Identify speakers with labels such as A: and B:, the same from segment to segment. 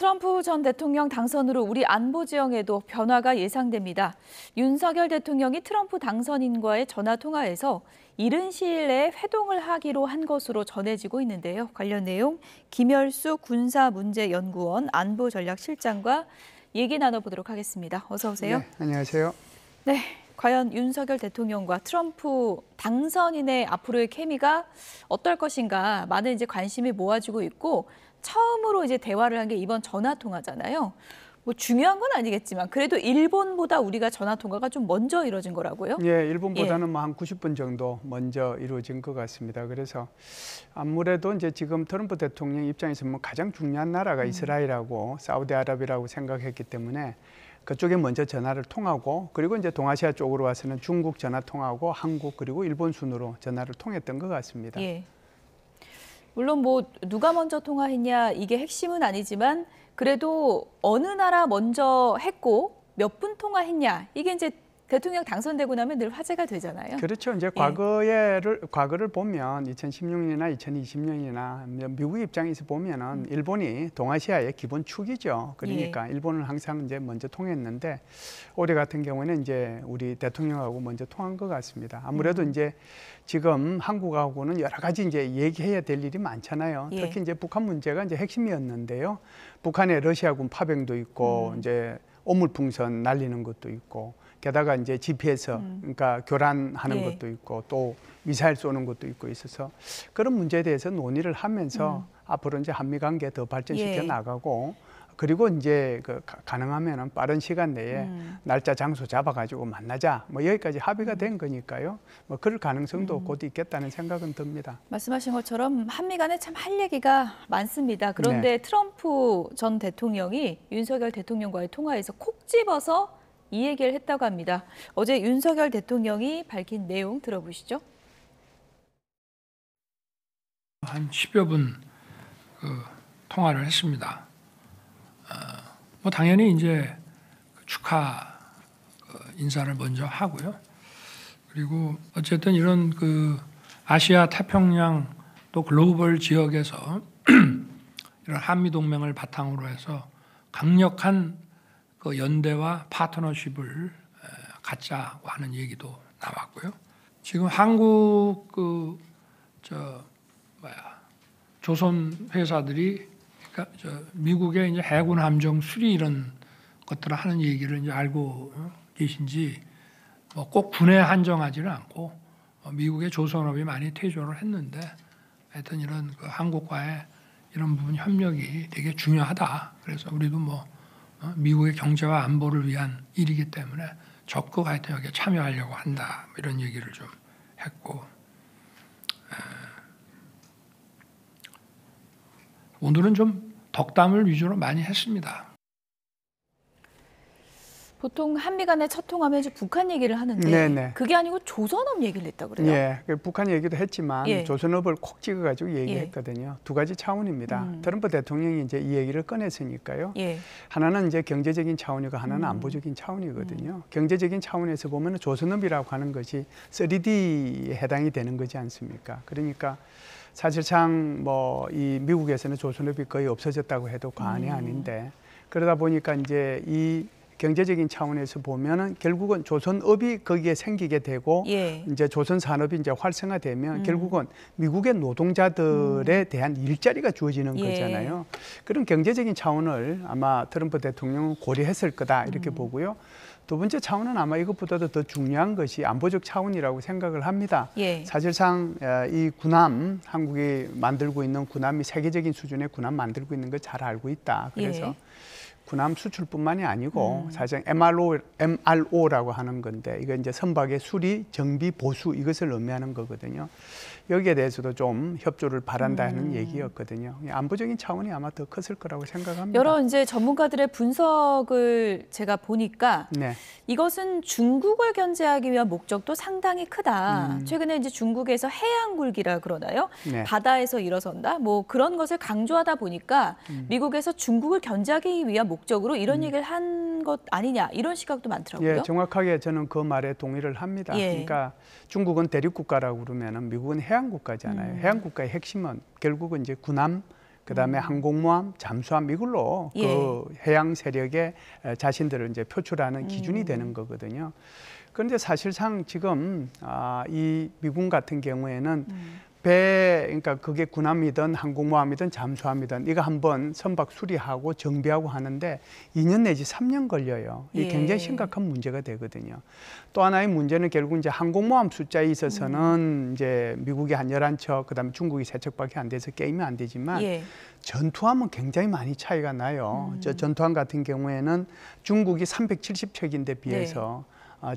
A: 트럼프 전 대통령 당선으로 우리 안보 지형에도 변화가 예상됩니다. 윤석열 대통령이 트럼프 당선인과의 전화 통화에서 이른 시일 내에 회동을 하기로 한 것으로 전해지고 있는데요. 관련 내용 김열수 군사문제연구원 안보전략실장과 얘기 나눠보도록 하겠습니다. 어서 오세요.
B: 네, 안녕하세요.
A: 네, 과연 윤석열 대통령과 트럼프 당선인의 앞으로의 케미가 어떨 것인가 많은 이제 관심이 모아지고 있고 처음으로 이제 대화를 한 게 이번 전화 통화잖아요. 뭐 중요한 건 아니겠지만 그래도 일본보다 우리가 전화 통화가 좀 먼저 이루어진 거라고요?
B: 예, 일본보다는 뭐 한 90분 정도 먼저 이루어진 것 같습니다. 그래서 아무래도 이제 지금 트럼프 대통령 입장에서 뭐 가장 중요한 나라가 이스라엘하고 사우디아라비아라고 생각했기 때문에 그쪽에 먼저 전화를 통하고 그리고 이제 동아시아 쪽으로 와서는 중국 전화 통하고 한국 그리고 일본 순으로 전화를 통했던 것 같습니다.
A: 예. 물론 뭐 누가 먼저 통화했냐 이게 핵심은 아니지만 그래도 어느 나라 먼저 했고 몇 분 통화했냐 이게 이제 대통령 당선되고 나면 늘 화제가 되잖아요.
B: 그렇죠. 이제 과거를 보면 2016년이나 2020년이나 미국 입장에서 보면은 일본이 동아시아의 기본 축이죠. 그러니까 일본은 항상 이제 먼저 통했는데 올해 같은 경우에는 이제 우리 대통령하고 먼저 통한 것 같습니다. 아무래도 이제 지금 한국하고는 여러 가지 이제 얘기해야 될 일이 많잖아요. 특히 이제 북한 문제가 이제 핵심이었는데요. 북한에 러시아군 파병도 있고 이제 오물풍선 날리는 것도 있고 게다가 이제 GPS 그러니까 교란하는 것도 있고 또 미사일 쏘는 것도 있고 있어서 그런 문제에 대해서 논의를 하면서 앞으로 이제 한미 관계 더 발전시켜 나가고 그리고 이제 가능하면은 빠른 시간 내에 날짜 장소 잡아가지고 만나자 뭐 여기까지 합의가 된 거니까요. 뭐 그럴 가능성도 곧 있겠다는 생각은 듭니다.
A: 말씀하신 것처럼 한미 간에 참 할 얘기가 많습니다. 그런데 트럼프 전 대통령이 윤석열 대통령과의 통화에서 콕 집어서 이 얘기를 했다고 합니다. 어제 윤석열 대통령이 밝힌 내용 들어보시죠.
C: 한 10여 분 통화를 했습니다. 뭐 당연히 이제 축하 인사를 먼저 하고요. 그리고 어쨌든 이런 아시아 태평양 또 글로벌 지역에서 이런 한미 동맹을 바탕으로 해서 강력한 연대와 파트너십을 갖자고 하는 얘기도 나왔고요. 지금 한국 조선 회사들이 그러니까 미국의 이제 해군 함정 수리 이런 것들을 하는 얘기를 이제 알고 계신지 뭐 꼭 군에 한정하지는 않고 미국의 조선업이 많이 퇴조를 했는데 하여튼 이런 한국과의 이런 부분 협력이 되게 중요하다. 그래서 우리도 뭐 미국의 경제와 안보를 위한 일이기 때문에 적극 하여튼 여기에 참여하려고 한다. 이런 얘기를 좀 했고 오늘은 좀 덕담을 위주로 많이 했습니다.
A: 보통 한미 간의 첫 통화면 이제 북한 얘기를 하는데 그게 아니고 조선업 얘기를 했다고 그래요?
B: 예, 북한 얘기도 했지만 조선업을 콕 찍어가지고 얘기했거든요. 두 가지 차원입니다. 트럼프 대통령이 이제 이 얘기를 꺼냈으니까요. 하나는 이제 경제적인 차원이고 하나는 안보적인 차원이거든요. 경제적인 차원에서 보면 조선업이라고 하는 것이 3D에 해당이 되는 거지 않습니까? 그러니까 사실상 뭐 이 미국에서는 조선업이 거의 없어졌다고 해도 과언이 아닌데 그러다 보니까 이제 이 경제적인 차원에서 보면은 결국은 조선업이 거기에 생기게 되고 이제 조선 산업이 이제 활성화되면 결국은 미국의 노동자들에 대한 일자리가 주어지는 거잖아요. 그런 경제적인 차원을 아마 트럼프 대통령은 고려했을 거다 이렇게 보고요. 두 번째 차원은 아마 이것보다도 더 중요한 것이 안보적 차원이라고 생각을 합니다. 사실상 이 군함, 한국이 만들고 있는 군함이 세계적인 수준의 군함 만들고 있는 걸 잘 알고 있다. 그래서 군함 수출뿐만이 아니고 사실상 MRO라고 하는 건데 이거 이제 선박의 수리, 정비, 보수 이것을 의미하는 거거든요. 여기에 대해서도 좀 협조를 바란다는 얘기였거든요. 안보적인 차원이 아마 더 컸을 거라고 생각합니다.
A: 여러 이제 전문가들의 분석을 제가 보니까 이것은 중국을 견제하기 위한 목적도 상당히 크다. 최근에 이제 중국에서 해양굴기라 그러나요? 바다에서 일어선다. 뭐 그런 것을 강조하다 보니까 미국에서 중국을 견제하기 위한 목적으로 이런 얘기를 한 것 아니냐 이런 시각도 많더라고요.
B: 예, 정확하게 저는 그 말에 동의를 합니다. 그러니까 중국은 대륙국가라고 그러면은 미국은 해양국가잖아요. 해양국가의 핵심은 결국은 이제 군함 그다음에 항공모함, 잠수함 이걸로 그 해양 세력의 자신들을 이제 표출하는 기준이 되는 거거든요. 그런데 사실상 지금 이 미군 같은 경우에는 배, 그러니까 그게 군함이든 항공모함이든 잠수함이든 이거 한번 선박 수리하고 정비하고 하는데 2년 내지 3년 걸려요. 이게 굉장히 심각한 문제가 되거든요. 또 하나의 문제는 결국 이제 항공모함 숫자에 있어서는 이제 미국이 한 11척, 그다음에 중국이 3척밖에 안 돼서 게임이 안 되지만 전투함은 굉장히 많이 차이가 나요. 저 전투함 같은 경우에는 중국이 370척인데 비해서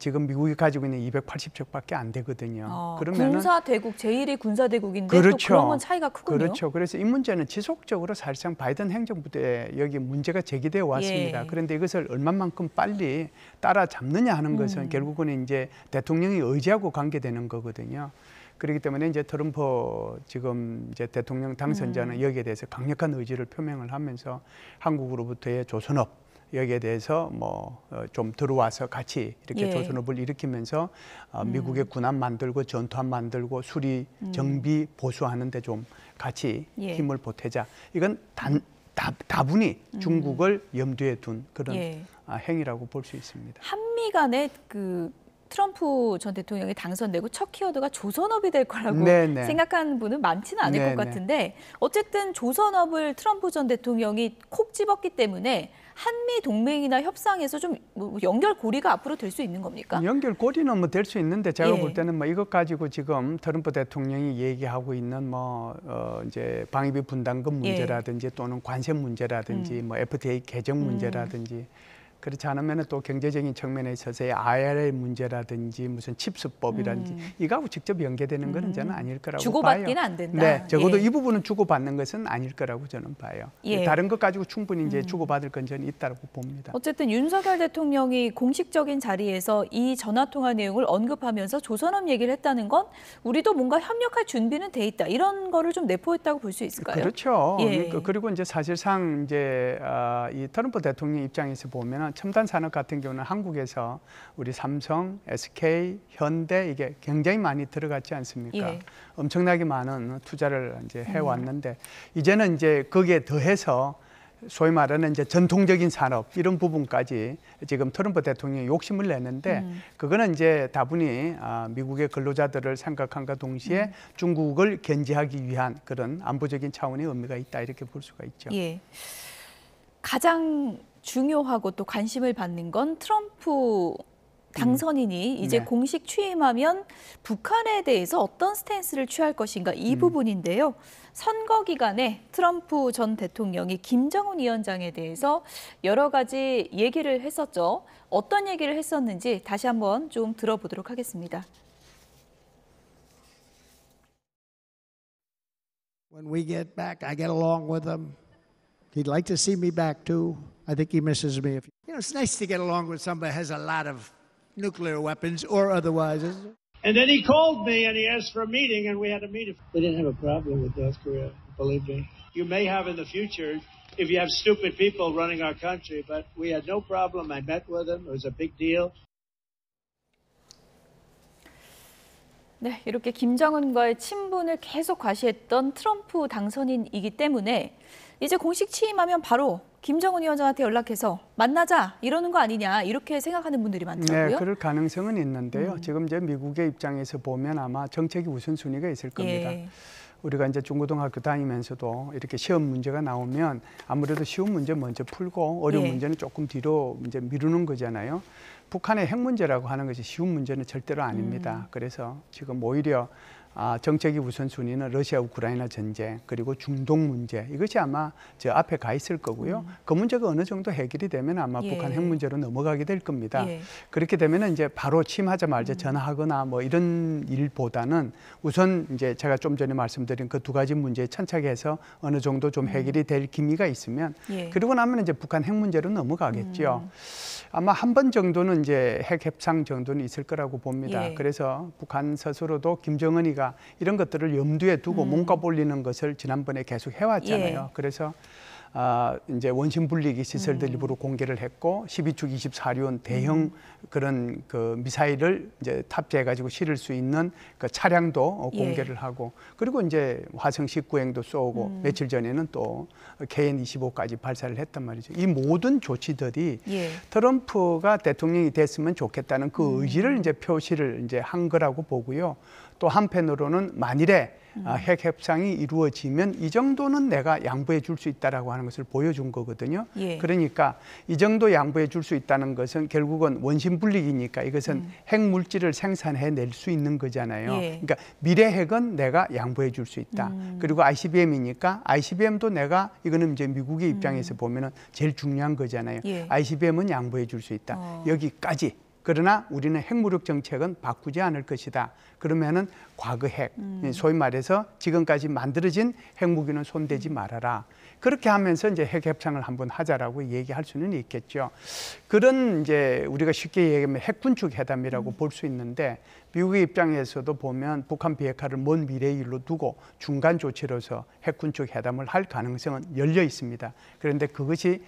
B: 지금 미국이 가지고 있는 280척밖에 안 되거든요.
A: 그러면은 군사대국, 제1의 군사대국인데 또 그런 건 차이가 크군요.
B: 그렇죠. 그래서 이 문제는 지속적으로 사실상 바이든 행정부 때 여기 문제가 제기되어 왔습니다. 그런데 이것을 얼마만큼 빨리 따라잡느냐 하는 것은 결국은 이제 대통령이 의지하고 관계되는 거거든요. 그렇기 때문에 이제 트럼프 지금 이제 대통령 당선자는 여기에 대해서 강력한 의지를 표명을 하면서 한국으로부터의 조선업 여기에 대해서 뭐 좀 들어와서 같이 이렇게 조선업을 일으키면서 미국의 군함 만들고 전투함 만들고 수리, 정비, 보수하는 데 좀 같이 힘을 보태자. 이건 다분히 중국을 염두에 둔 그런 행위라고 볼 수 있습니다.
A: 한미 간의 그 트럼프 전 대통령이 당선되고 첫 키워드가 조선업이 될 거라고 생각하는 분은 많지는 않을 것 같은데 어쨌든 조선업을 트럼프 전 대통령이 콕 집었기 때문에 한미 동맹이나 협상에서 좀 연결고리가 앞으로 될 수 있는 겁니까?
B: 연결고리는 뭐 될 수 있는데 제가 볼 때는 뭐 이것 가지고 지금 트럼프 대통령이 얘기하고 있는 뭐 이제 방위비 분담금 문제라든지 또는 관세 문제라든지 뭐 FTA 개정 문제라든지 그렇지 않으면 또 경제적인 측면에 있어서의 IRA 문제라든지 무슨 칩스법이라든지 이거하고 직접 연계되는 것은 저는 아닐 거라고
A: 주고받기는
B: 봐요.
A: 안 된다.
B: 네, 적어도 이 부분은 주고받는 것은 아닐 거라고 저는 봐요. 다른 것 가지고 충분히 이제 주고받을 건 저는 있다고 봅니다.
A: 어쨌든 윤석열 대통령이 공식적인 자리에서 이 전화통화 내용을 언급하면서 조선업 얘기를 했다는 건 우리도 뭔가 협력할 준비는 돼 있다. 이런 거를 좀 내포했다고 볼 수 있을까요?
B: 그렇죠. 그리고 이제 사실상 이제 이 트럼프 대통령 입장에서 보면 첨단 산업 같은 경우는 한국에서 우리 삼성, SK, 현대 이게 굉장히 많이 들어갔지 않습니까? 엄청나게 많은 투자를 이제 해왔는데 이제는 이제 거기에 더해서 소위 말하는 이제 전통적인 산업 이런 부분까지 지금 트럼프 대통령이 욕심을 내는데 그거는 이제 다분히 미국의 근로자들을 생각함과 동시에 중국을 견제하기 위한 그런 안보적인 차원의 의미가 있다 이렇게 볼 수가 있죠.
A: 가장 중요하고 또 관심을 받는 건 트럼프 당선인이 이제 공식 취임하면 북한에 대해서 어떤 스탠스를 취할 것인가 이 부분인데요. 선거 기간에 트럼프 전 대통령이 김정은 위원장에 대해서 여러 가지 얘기를 했었죠. 어떤 얘기를 했었는지 다시 한번 좀 들어보도록 하겠습니다.
D: When we get back, I get along with him. He'd like to see me back too. I think he misses me. You know, it's nice to get along with somebody who has a lot of nuclear weapons or otherwise.
E: And then he called me and he asked for a meeting and we had a meeting. We didn't have a problem with North Korea, believe me. You may have in the future if you have stupid people running our country, but we had no problem. I met with him. It was a big deal.
A: 네, 이렇게 김정은과의 친분을 계속 과시했던 트럼프 당선인이기 때문에 이제 공식 취임하면 바로 김정은 위원장한테 연락해서 만나자 이러는 거 아니냐 이렇게 생각하는 분들이 많더라고요.
B: 네, 그럴 가능성은 있는데요. 지금 이제 미국의 입장에서 보면 아마 정책이 우선순위가 있을 겁니다. 우리가 이제 중고등학교 다니면서도 이렇게 시험 문제가 나오면 아무래도 쉬운 문제 먼저 풀고 어려운 문제는 조금 뒤로 이제 미루는 거잖아요. 북한의 핵 문제라고 하는 것이 쉬운 문제는 절대로 아닙니다. 그래서 지금 오히려 정책의 우선순위는 러시아 우크라이나 전쟁 그리고 중동 문제 이것이 아마 저 앞에 가 있을 거고요. 그 문제가 어느 정도 해결이 되면 아마 북한 핵 문제로 넘어가게 될 겁니다. 그렇게 되면 이제 바로 취임하자마자 전화하거나 뭐 이런 일보다는 우선 이제 제가 좀 전에 말씀드린 그 두 가지 문제에 천착해서 어느 정도 좀 해결이 될 기미가 있으면 그리고 나면 이제 북한 핵 문제로 넘어가겠죠. 아마 한 번 정도는 이제 핵 협상 정도는 있을 거라고 봅니다. 그래서 북한 스스로도 김정은이가 이런 것들을 염두에 두고 몸값 올리는 것을 지난번에 계속 해왔잖아요. 그래서 이제 원심 분리기 시설들 일부러 공개를 했고 12축 24륜 대형 그런 그 미사일을 이제 탑재해가지고 실을 수 있는 그 차량도 공개를 하고 그리고 이제 화성 19행도 쏘고 며칠 전에는 또 KN-25까지 발사를 했단 말이죠. 이 모든 조치들이 트럼프가 대통령이 됐으면 좋겠다는 그 의지를 이제 표시를 이제 한 거라고 보고요. 또 한편으로는 만일에 핵 협상이 이루어지면 이 정도는 내가 양보해 줄 수 있다라고 하는 것을 보여준 거거든요. 그러니까 이 정도 양보해 줄 수 있다는 것은 결국은 원심 분리기니까 이것은 핵 물질을 생산해 낼 수 있는 거잖아요. 그러니까 미래 핵은 내가 양보해 줄 수 있다. 그리고 ICBM이니까 ICBM도 내가 이거는 이제 미국의 입장에서 보면은 제일 중요한 거잖아요. ICBM은 양보해 줄 수 있다. 여기까지. 그러나 우리는 핵무력 정책은 바꾸지 않을 것이다. 그러면은 과거 핵, 소위 말해서 지금까지 만들어진 핵무기는 손대지 말아라. 그렇게 하면서 이제 핵 협상을 한번 하자라고 얘기할 수는 있겠죠. 그런 이제 우리가 쉽게 얘기하면 핵군축 회담이라고 볼 수 있는데 미국의 입장에서도 보면 북한 비핵화를 먼 미래의 일로 두고 중간 조치로서 핵군축 회담을 할 가능성은 열려 있습니다. 그런데 그것이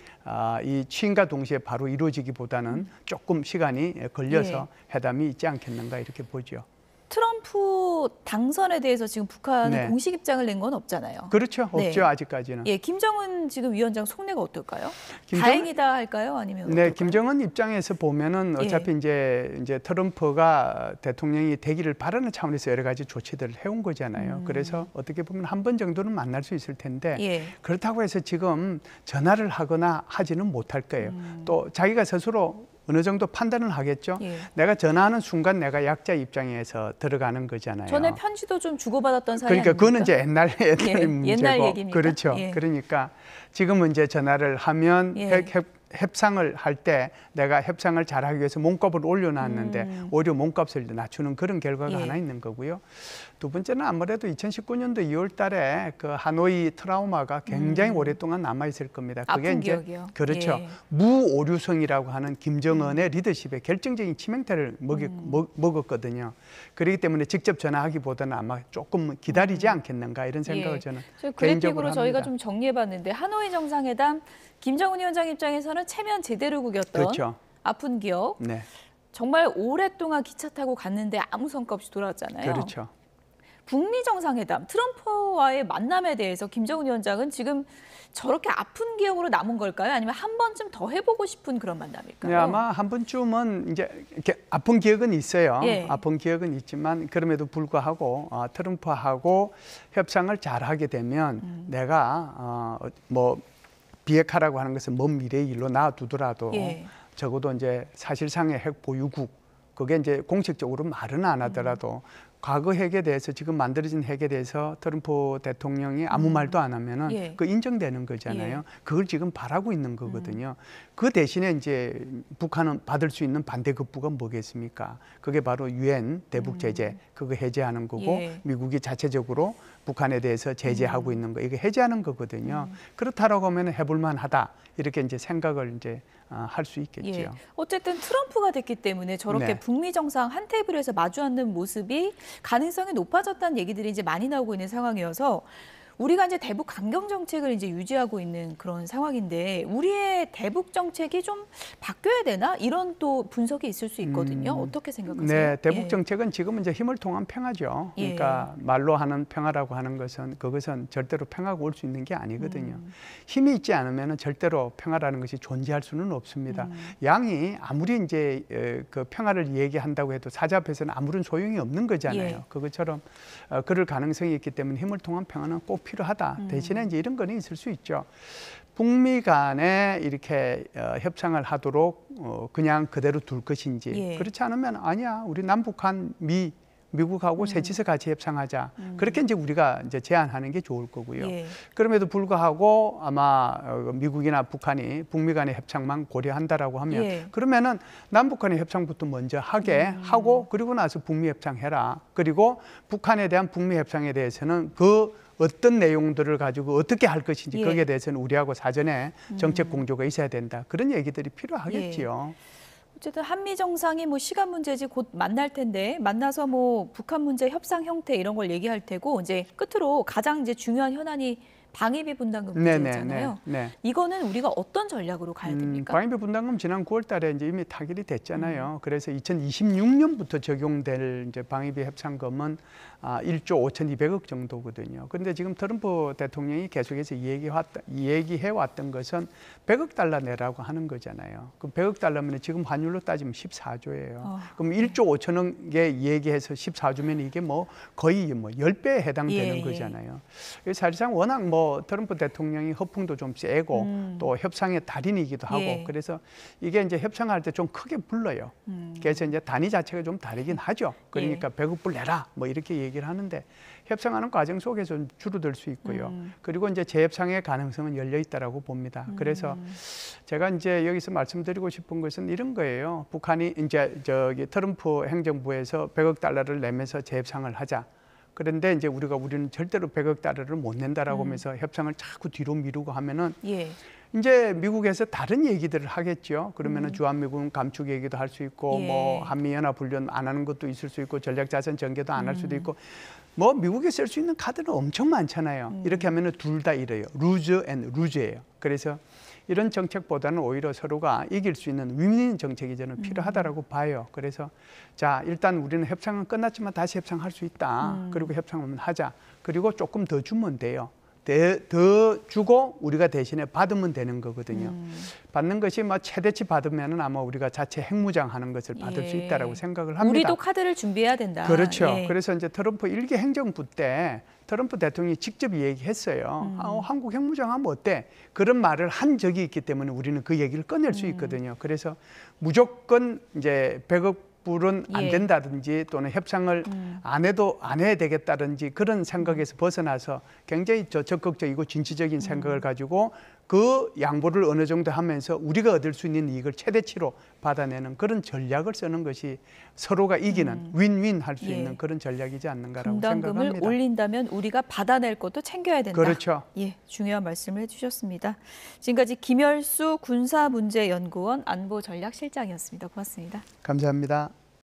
B: 이 취임과 동시에 바로 이루어지기보다는 조금 시간이 걸려서 회담이 있지 않겠는가 이렇게 보죠.
A: 트럼프 당선에 대해서 지금 북한은 공식 입장을 낸 건 없잖아요.
B: 그렇죠. 없죠. 아직까지는.
A: 김정은 지금 위원장 속내가 어떨까요? 다행이다 할까요? 아니면
B: 어떨까요? 김정은 입장에서 보면은 어차피 이제 트럼프가 대통령이 되기를 바라는 차원에서 여러 가지 조치들을 해온 거잖아요. 그래서 어떻게 보면 한 번 정도는 만날 수 있을 텐데 그렇다고 해서 지금 전화를 하거나 하지는 못할 거예요. 또 자기가 스스로 어느 정도 판단을 하겠죠. 내가 전화하는 순간 내가 약자 입장에서 들어가는 거잖아요.
A: 전에 편지도 좀 주고받았던 사이
B: 그러니까
A: 아닙니까?
B: 그거는 이제 옛날 문제고.
A: 옛날 얘기니까.
B: 그렇죠. 그러니까 지금은 이제 전화를 하면 협상을 할 때 내가 협상을 잘하기 위해서 몸값을 올려놨는데 오히려 몸값을 낮추는 그런 결과가 하나 있는 거고요. 두 번째는 아무래도 2019년도 2월 달에 그 하노이 트라우마가 굉장히 오랫동안 남아있을 겁니다. 그게
A: 아픈
B: 이제
A: 기억이요.
B: 그렇죠. 무오류성이라고 하는 김정은의 리더십에 결정적인 치명타를 먹었거든요. 그렇기 때문에 직접 전화하기보다는 아마 조금 기다리지 않겠는가 이런 생각을 저는 개인적으로 합니다.
A: 저희가 좀 정리해봤는데 하노이 정상회담 김정은 위원장 입장에서는 체면 제대로 구겼던 아픈 기억. 정말 오랫동안 기차 타고 갔는데 아무 성과 없이 돌아왔잖아요.
B: 그렇죠.
A: 북미 정상회담, 트럼프와의 만남에 대해서 김정은 위원장은 지금 저렇게 아픈 기억으로 남은 걸까요? 아니면 한 번쯤 더 해보고 싶은 그런 만남일까요?
B: 네, 아마 한 번쯤은 이제 이렇게 아픈 기억은 있어요. 아픈 기억은 있지만 그럼에도 불구하고 트럼프하고 협상을 잘하게 되면 내가 뭐 비핵화라고 하는 것은 먼 미래의 일로 놔두더라도 적어도 이제 사실상의 핵 보유국 그게 이제 공식적으로 말은 안 하더라도 과거 핵에 대해서 지금 만들어진 핵에 대해서 트럼프 대통령이 아무 말도 안 하면은 그 인정되는 거잖아요. 그걸 지금 바라고 있는 거거든요. 그 대신에 이제 북한은 받을 수 있는 반대급부가 뭐겠습니까? 그게 바로 유엔 대북 제재 그거 해제하는 거고 미국이 자체적으로 북한에 대해서 제재하고 있는 거 이거 해제하는 거거든요. 그렇다라고 하면 해볼만하다 이렇게 이제 생각을 이제 할 수 있겠죠.
A: 어쨌든 트럼프가 됐기 때문에 저렇게 북미 정상 한 테이블에서 마주 앉는 모습이 가능성이 높아졌다는 얘기들이 이제 많이 나오고 있는 상황이어서 우리가 이제 대북 강경 정책을 이제 유지하고 있는 그런 상황인데 우리의 대북 정책이 좀 바뀌어야 되나 이런 또 분석이 있을 수 있거든요. 어떻게 생각하세요?
B: 네, 대북 정책은 지금은 이제 힘을 통한 평화죠. 그러니까 말로 하는 평화라고 하는 것은 그것은 절대로 평화가 올 수 있는 게 아니거든요. 힘이 있지 않으면 절대로 평화라는 것이 존재할 수는 없습니다. 양이 아무리 이제 그 평화를 얘기한다고 해도 사자 앞에서는 아무런 소용이 없는 거잖아요. 그것처럼 그럴 가능성이 있기 때문에 힘을 통한 평화는 꼭 필요하다. 대신에 이제 이런 거는 있을 수 있죠. 북미 간에 이렇게 협상을 하도록 그냥 그대로 둘 것인지 그렇지 않으면 아니야 우리 남북한 미국하고 셋이서 같이 협상하자. 그렇게 이제 우리가 이제 제안하는 게 좋을 거고요. 그럼에도 불구하고 아마 미국이나 북한이 북미 간의 협상만 고려한다라고 하면 그러면은 남북 간의 협상부터 먼저 하게 하고 그리고 나서 북미 협상해라. 그리고 북한에 대한 북미 협상에 대해서는 그 어떤 내용들을 가지고 어떻게 할 것인지 거기에 대해서는 우리하고 사전에 정책 공조가 있어야 된다. 그런 얘기들이 필요하겠지요.
A: 어쨌든 한미 정상이 뭐 시간 문제지 곧 만날 텐데 만나서 뭐 북한 문제 협상 형태 이런 걸 얘기할 테고 이제 끝으로 가장 이제 중요한 현안이 방위비 분담금 문제잖아요. 이거는 우리가 어떤 전략으로 가야 됩니까?
B: 방위비 분담금 지난 9월 달에 이제 이미 타결이 됐잖아요. 그래서 2026년부터 적용될 이제 방위비 협상금은 1조 5,200억 정도거든요. 그런데 지금 트럼프 대통령이 계속해서 얘기해 왔던 것은 100억 달러 내라고 하는 거잖아요. 그럼 100억 달러면 지금 환율로 따지면 14조예요. 그럼 1조 5천억에 얘기해서 14조면 이게 뭐 거의 뭐 10배에 해당되는 거잖아요. 사실상 워낙 뭐 트럼프 대통령이 허풍도 좀 세고 또 협상의 달인이기도 하고 그래서 이게 이제 협상할 때 좀 크게 불러요. 그래서 이제 단위 자체가 좀 다르긴 하죠. 그러니까 100억 불 내라 뭐 이렇게 얘기를 하는데 협상하는 과정 속에서 줄어들 수 있고요. 그리고 이제 재협상의 가능성은 열려 있다라고 봅니다. 그래서 제가 이제 여기서 말씀드리고 싶은 것은 이런 거예요. 북한이 이제 저기 트럼프 행정부에서 100억 달러를 내면서 재협상을 하자. 그런데 이제 우리는 절대로 100억 달러를 못 낸다라고 하면서 협상을 자꾸 뒤로 미루고 하면은 이제 미국에서 다른 얘기들을 하겠죠. 그러면은 주한미군 감축 얘기도 할 수 있고 뭐 한미연합훈련 안 하는 것도 있을 수 있고 전략자산 전개도 안 할 수도 있고 뭐 미국에 쓸 수 있는 카드는 엄청 많잖아요. 이렇게 하면은 둘 다 이래요. 루즈 앤 루즈예요. 그래서 이런 정책보다는 오히려 서로가 이길 수 있는 윈윈 정책이 저는 필요하다라고 봐요. 그래서 자 일단 우리는 협상은 끝났지만 다시 협상할 수 있다. 그리고 협상을 하자. 그리고 조금 더 주면 돼요. 더 주고 우리가 대신에 받으면 되는 거거든요. 받는 것이 뭐 최대치 받으면은 아마 우리가 자체 핵무장하는 것을 받을 수 있다라고 생각을 합니다.
A: 우리도 카드를 준비해야 된다.
B: 그렇죠. 그래서 이제 트럼프 1기 행정부 때 트럼프 대통령이 직접 얘기했어요. 한국 핵무장하면 어때? 그런 말을 한 적이 있기 때문에 우리는 그 얘기를 꺼낼 수 있거든요. 그래서 무조건 이제 100억 불은 안 된다든지 또는 협상을 안 해야 되겠다든지 그런 생각에서 벗어나서 굉장히 적극적이고 진취적인 생각을 가지고 그 양보를 어느 정도 하면서 우리가 얻을 수 있는 이익을 최대치로 받아내는 그런 전략을 쓰는 것이 서로가 이기는 윈윈 할 수 있는 그런 전략이지 않는가라고 생각합니다.
A: 분담금을 올린다면 우리가 받아낼 것도 챙겨야 된다.
B: 그렇죠.
A: 중요한 말씀을 해주셨습니다. 지금까지 김열수 군사문제연구원 안보전략실장이었습니다. 고맙습니다.
B: 감사합니다.